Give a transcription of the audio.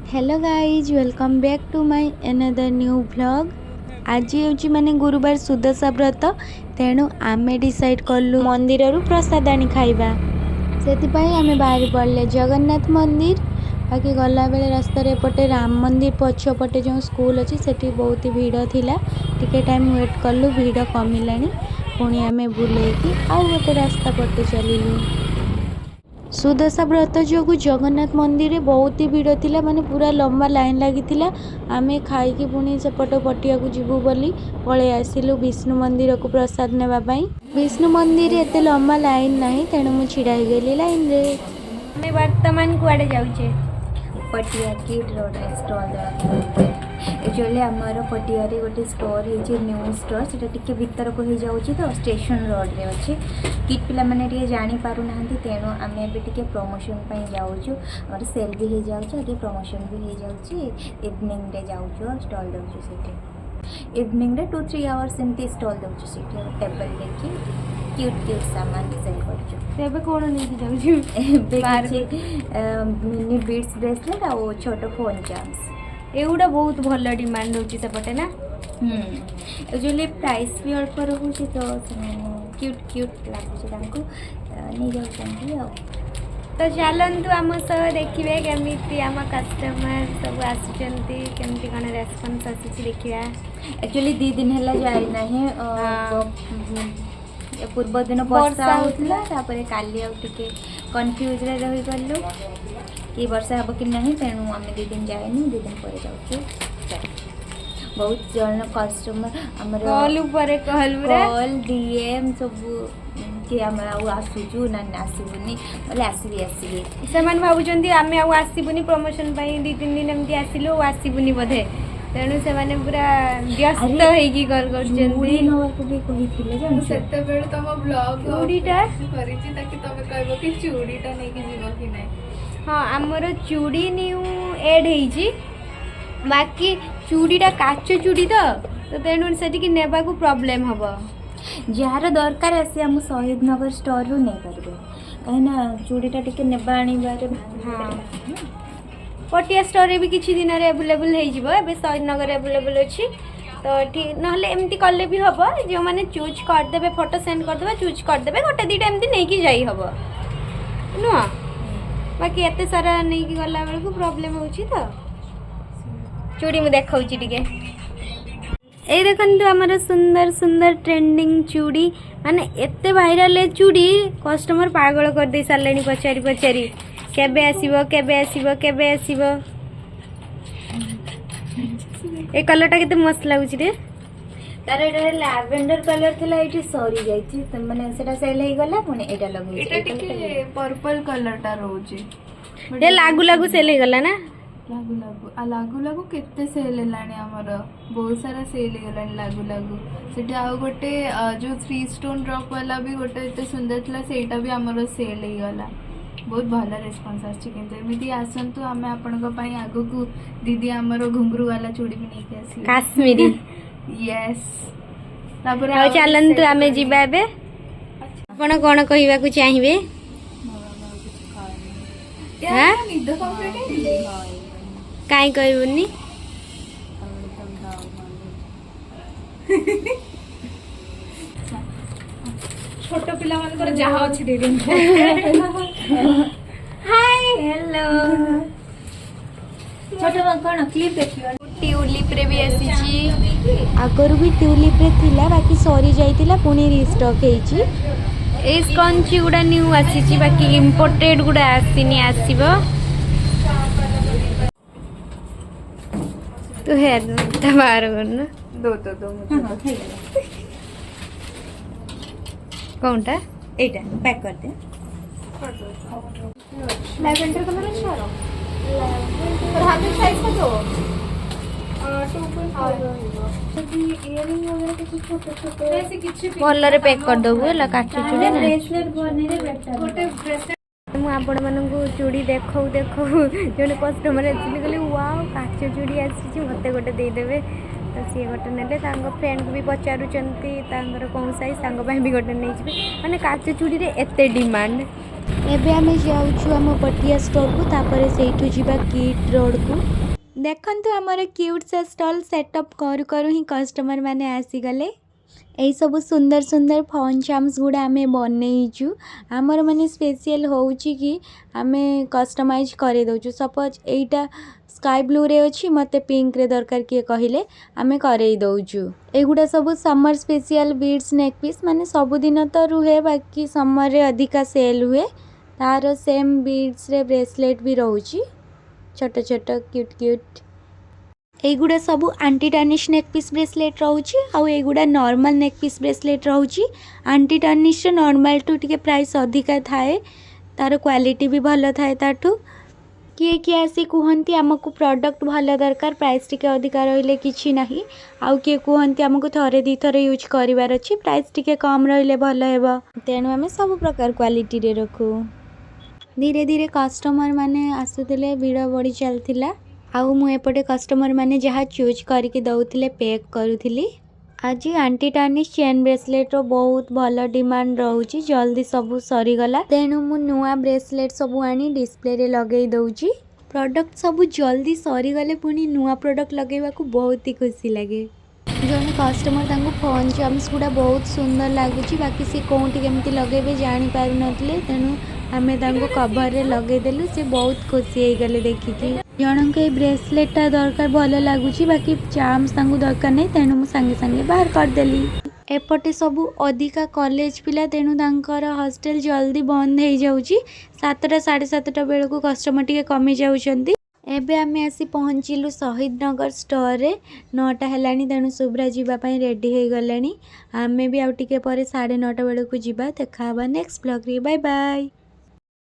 Hello guys welcome back to my another new vlog. आज हूँ माने गुरुवार सुदशा व्रत तेणु आमे डिसाइड कलु मंदिर रु प्रसाद आनी खाइबा से आमे बाहर पड़े जगन्नाथ मंदिर। बाकी गला बेले रास्तार एपटे राम मंदिर पछपटे जो स्कूल अच्छी सेठी बहुत ही भीड़ थिला। टिके टाइम वेट कलु भीड़ कमिलानी पुणी आमे बुलेकी आउ गोटे रास्ता पटे चलिलु। सुदशा व्रत जो जगन्नाथ मंदिर रे बहुत ही भीड़ थिला माने पूरा लंबा लाइन लगी थिला। आमे खाई पुणी सेपट पटिया को जीवु बोली पळे आसिलु विष्णु मंदिर को प्रसाद नेबा पई। विष्णु मंदिर रे एते लंबा लाइन नाही तेणु मु छिड़ा गेली लाइन रे। हमें वर्तमान कुआडे जाउछे पटिया किड रोड स्टॉल एक्चुअली आमर पटिया गोटे स्टोर है न्यू स्टोर से टिके भीतर को हो जाऊँगी तो स्टेशन रोड रे अच्छे किड पिला माने जानी पारु ना तेणु आम ए प्रमोशन जाऊँ सेल भी हो जाऊँ आगे प्रमोशन भी हो जाऊँ इवनिंग रे जाऊँ स्टॉल दूँ से इवनिंग रे 2-3 आवर्स एमती स्टॉल दूँ से टेबल देखी क्यूट क्यूट सामान सेल कर कौन नहीं मिनी बीड्स ब्रेसलेट आ छोट फोन चार्म्स एगुड़ा बहुत भल डिमांड होची सेपटे ना। एक्चुअली प्राइस भी अल्प रोचे तो क्यूट क्यूट लगुच नहीं जाऊँ तो चलतु आम सह देखिए केमी आम कस्टमर सब आसुँच केमती कौन रेस्पन्स आसूँ देखा। एक्चुअली 2 दिन है जाए ना पूर्व दिन वर्षा होता काली आगे कन्फ्यूज रही गलु कि वर्षा हम कि नहीं तेणु आम 2 दिन जाए 2 दिन पर जाऊँ। बहुत जन कस्टमर कॉल डीएम सब कि आम आसुचु ना आसबुनि बोले आसबी आसबी से भावुं आम आसबुनि प्रमोशन 2-3 दिन एमती आसिलु आसबुनि बोधे तेणु से माने पूरा व्यस्त होइकी कॉल करछन्ती तुम ब्लॉग चूड़ीटा करिछि ताकि तमे कहबो कि चूड़ीटा नै कि जीवो कि नै। हाँ आमर चूड़ी न्यू एड होइछि बाकी चूड़ीटा काच चूड़ी तो तेणु सेटिकी नेबा को प्रॉब्लम हबो जार दरकार आसी आम शहीद नगर स्टोर रु नहीं पारबे कहीं चूड़ीटा टिके नेबा आनिबारे। हाँ पटिया स्टोर भी किसी दिन एवेलेबल हो शहीद नगर एवेलेबल अच्छी तो ठीक ना एमती कले भी हम जो मैंने चूज करदे फोटो सेंड करदे चूज करदे गोटे 2टा एमती नहीं कि जाई हम नुह बाकी एत सारा नहीं कि गला बेल को प्रॉब्लम होची तो चूड़ी मु देखाउची टिके ए देखंतु हमर सुंदर सुंदर ट्रेंडिंग चूड़ी माने एते वायरल चूड़ी कस्टमर पागल कर दे सारलेनी पचारी पचारी केबे आसीबो केबे आसीबो केबे आसीबो। ए कलरटा केते मस्त लागुची रे तार एटा लैवेंडर कलर थिला एठी सरी जाईची त माने सेटा सेल हे गला पुनी एटा लगै एटा टिके पर्पल कलरटा रहउची ए लागू लागू सेल हे गला ना लागू लागू केते सेल हेलानी हमर बहुत सारा सेल हे गलानी लागू लागू सेठी आ गोटे जो 3 स्टोन ड्रॉप वाला भी गोटे एते सुंदर थिला सेटा भी हमर सेल हे गला बहुत भल रेस्पॉन्स आमती आसतु आम आपण आगु को दीदी आमर घुंगरू वाला चूड़ी भी नहीं आस काश्मीरी यस चलतु आम जीवा आपण कौन कहवाक चाहिए कहीं कहबुनि छोट पिला मानकर जहा अछि दे दिन हाय हेलो छोट कोन क्लिप देखियो ट्यूलिप रे भी आसीची आगर भी ट्यूलिप रे थिला बाकी सरी जाइतिला पुणी रिस्टॉक हेची। ए स्कंची गुडा न्यू आसीची बाकी इंपोर्टेड गुडा आसीनी आसीबो तो है तबार करना दो मुझे कौनटा एटा पैक कर दे लैवेंडर कलर अच्छा रो पर हाथ में साइज का दो 2.5 इयरिंग वगैरह कुछ छोटे छोटे वैसे किछि भल्ल रे पैक कर दबु ला काठी चूड़ी ना ब्रेसलेट बने रे बेटा गोटे ब्रेसलेट मु आपण मानकु चूड़ी देखौ जने कस्टमर एक्चुअली कहले वाओ काच चूड़ी आसी मते गोटे दे देबे तो सी गोटे नेले फ्रेंड को भी पचारुचंती कौन साइज भी गोटे नहीं माने काच चूड़ी रे एते डिमांड एबे आमे जाउछु आम पटिया स्टोर को तापरे सेठू जीवा किट रोड को। देखंतु हमर क्यूट से स्टॉल सेटअप करू करू ही कस्टमर माने आसी गले। एई सब सुंदर सुंदर फन चार्म्स गुड़ा आमे बनईचु। आमर माने स्पेशल होउची कि आमे कस्टमाइज करे दउचु। सपोज एइटा स्काई ब्लू रे अछि मते पिंक रे दरकार किए कहिले आमे करे दउचु। एगुडा सब summer special beads neck piece माने सब दिन तो रुहे बाकी समर रे अधिका सेल हुए। तार सेम बीड्स रे ब्रेसलेट भी रहउची छोट छोट क्यूट क्यूट। एगुडा सब anti tarnish neck piece bracelet रहउची आउ एगुडा नॉर्मल नेक पीस ब्रेसलेट रहउची। आंटी टार्निश रे नॉर्मल टू टिके प्राइस अधिका थाए, तार क्वालिटी भी भल थाए ताठू। किए किए आसी कहती आमको प्रोडक्ट भल दरकार, प्राइस टिके अधिका रहिले किछि नाही। आउ किए कहती आमको थरे दी थरे यूज करिवार अछि, प्राइस टिके कम रहिले भल हेबो। तेणु आमे सब प्रकार क्वालिटी रे रखू। धीरे धीरे कस्टमर माने आसुतिले, भिड़ बढ़ी चलथिला। आउ मु एपटे कस्टमर माने जहाँ चूज करके दउथिले पैक करूथिली। आज आंटी टार्निश चेन ब्रेसलेट रो बहुत भल डिमांड रहउची, जल्दी सब सरीगला। तेणु मु नुआ ब्रेसलेट सब आनी डिस्प्ले रे लगेई दउची। प्रोडक्ट सब जल्दी सरीगले पुणी नुआ प्रोडक्ट लगेवा को बहुत ही खुशी लगे। जने कस्टमर तांको फोन चार्म्स गुड़ा बहुत सुंदर लगुची, बाकी सी कोंटी केमती लगेबे जानी पारु नथिले। तेणु आमे तांको कवर रे लगेई देलु, से बहुत खुशी हेई गले देखिकी। जनक ए ब्रेसलेटा दरकार भल लगुची, बाकी चार्म्स तांको दरकार नहीं। तेणु मु संगे संगे बाहर कर देली। एपटे सबु अधिका कॉलेज पिला, तेणु तांकर हॉस्टल जल्दी बंद हेई जाउची। 7टा 7:30 बेलू कस्टमर टिके कमी जाउछंती। एबे आमे आसी पहुँचिलु शहीद नगर स्टोर रे। 9टा हेलानी, तेणु शुभ्रा जीवा पई रेडी हेई गलेनी। आमे भी आउ टिके परे 9:30 बेलू जिबा। देखा हबा नेक्स्ट ब्लॉग रे। Bye bye.